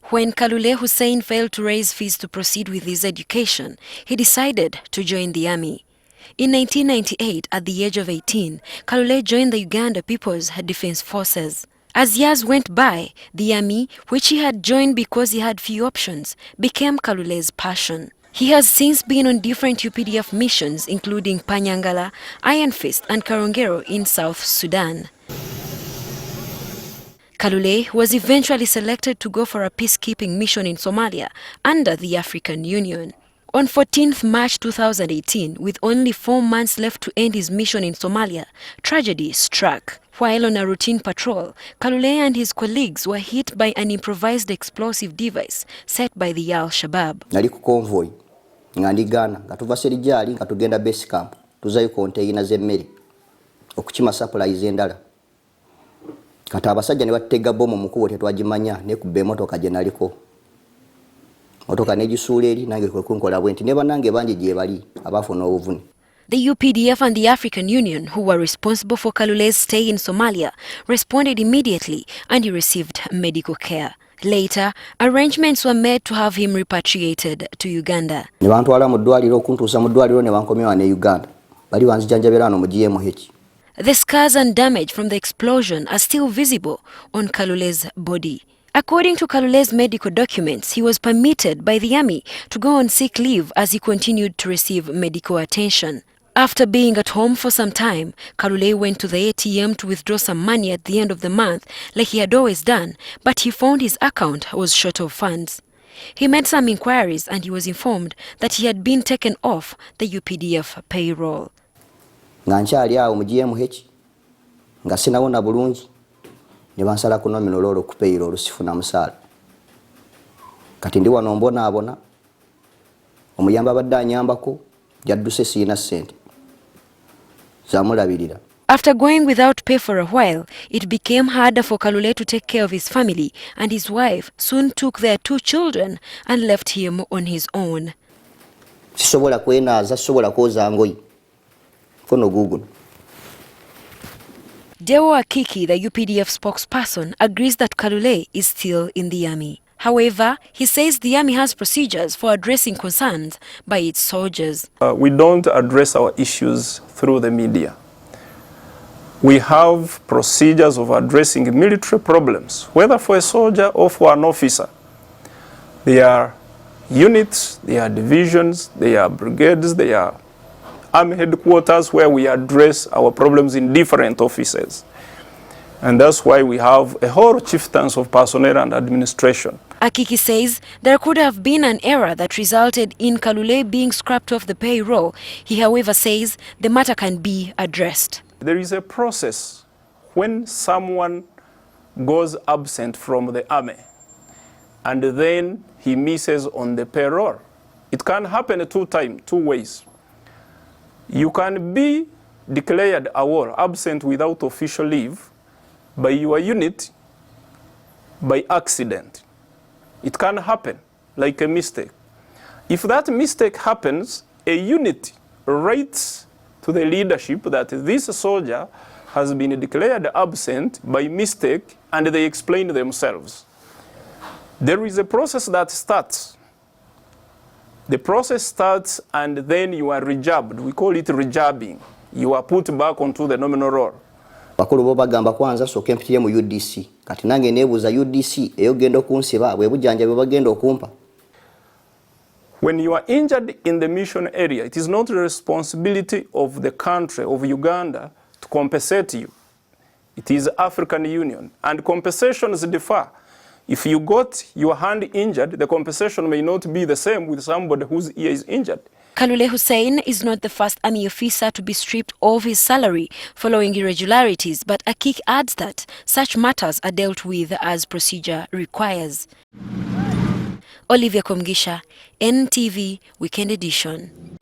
When Kale Hussein failed to raise fees to proceed with his education, he decided to join the army. In 1998, at the age of 18, Kalule joined the Uganda People's Defense Forces. As years went by, the army, which he had joined because he had few options, became Kalule's passion. He has since been on different UPDF missions, including Panyangala, Iron Fist, and Karongero in South Sudan. Kalule was eventually selected to go for a peacekeeping mission in Somalia under the African Union. On 14th March 2018, with only 4 months left to end his mission in Somalia, tragedy struck. While on a routine patrol, Kalule and his colleagues were hit by an improvised explosive device set by the Al-Shabaab. Nali ku convoy nga ndigana nga tuva Serijali nga tugenda base camp tuzayo container z'emmere okukima supplies endala. Kati abasajja ne batega bomu mukubo tetwagimanya ne kubba emotoka gye naliko. Motoka negisuula eri nange kwe kunkola bwenti ne banange bangi gye bali abafuna obuvune. The UPDF and the African Union, who were responsible for Kalule's stay in Somalia, responded immediately and he received medical care. Later, arrangements were made to have him repatriated to Uganda. Ne bantwala mu ddwaliro okuntuusa mu ddwaliro ne bankomyewa ne Uganda. Bali banzijanjabira wano mu GMH. The scars and damage from the explosion are still visible on Kalule's body. According to Kalule's medical documents, he was permitted by the army to go on sick leave as he continued to receive medical attention. After being at home for some time, Kalule went to the ATM to withdraw some money at the end of the month, like he had always done, but he found his account was short of funds. He made some inquiries and he was informed that he had been taken off the UPDF payroll. Nga nkyali awo mu GMH nga sinawona bulungi ne bansala ku nominal ku payroll sifuna musaala. Kati ndi wano mbonaabona omuyamba abadde anyambako yadduse siina ssente. After going without pay for a while, it became harder for Kalule to take care of his family, and his wife soon took their 2 children and left him on his own. Sisobola kwenaaza, sisobola kwoza ngoyi. Kono Google. Dewo Akiki, the UPDF spokesperson, agrees that Kalule is still in the army. However, he says the army has procedures for addressing concerns by its soldiers. We don't address our issues through the media. We have procedures of addressing military problems, whether for a soldier or for an officer. There are units, there are divisions, there are brigades, there are army headquarters where we address our problems in different offices. And that's why we have a whole chieftains of personnel and administration. Akiki says there could have been an error that resulted in Kalule being scrapped off the payroll. He, however, says the matter can be addressed. There is a process when someone goes absent from the army and then he misses on the payroll. It can happen 2 ways. You can be declared award absent without official leave by your unit by accident. It can happen like a mistake. If that mistake happens, a unit writes to the leadership that this soldier has been declared absent by mistake, and they explain themselves. There is a process that starts. The process starts and then you are rejabbed. We call it rejabbing. You are put back onto the nominal roll. Bakulu bo bagamba kwanza soke mpitire mu UDC. Kati nange nebuuza UDC eyo genda okunsiba bwe bujanja bwe bagenda okumpa. When you are injured in the mission area, it is not the responsibility of the country of Uganda to compensate you. It is African Union, and compensations differ. If you got your hand injured, the compensation may not be the same with somebody whose ear is injured. Kale Hussein is not the first army officer to be stripped of his salary following irregularities, but Akik adds that such matters are dealt with as procedure requires. Olivia Komgisha, NTV Weekend Edition.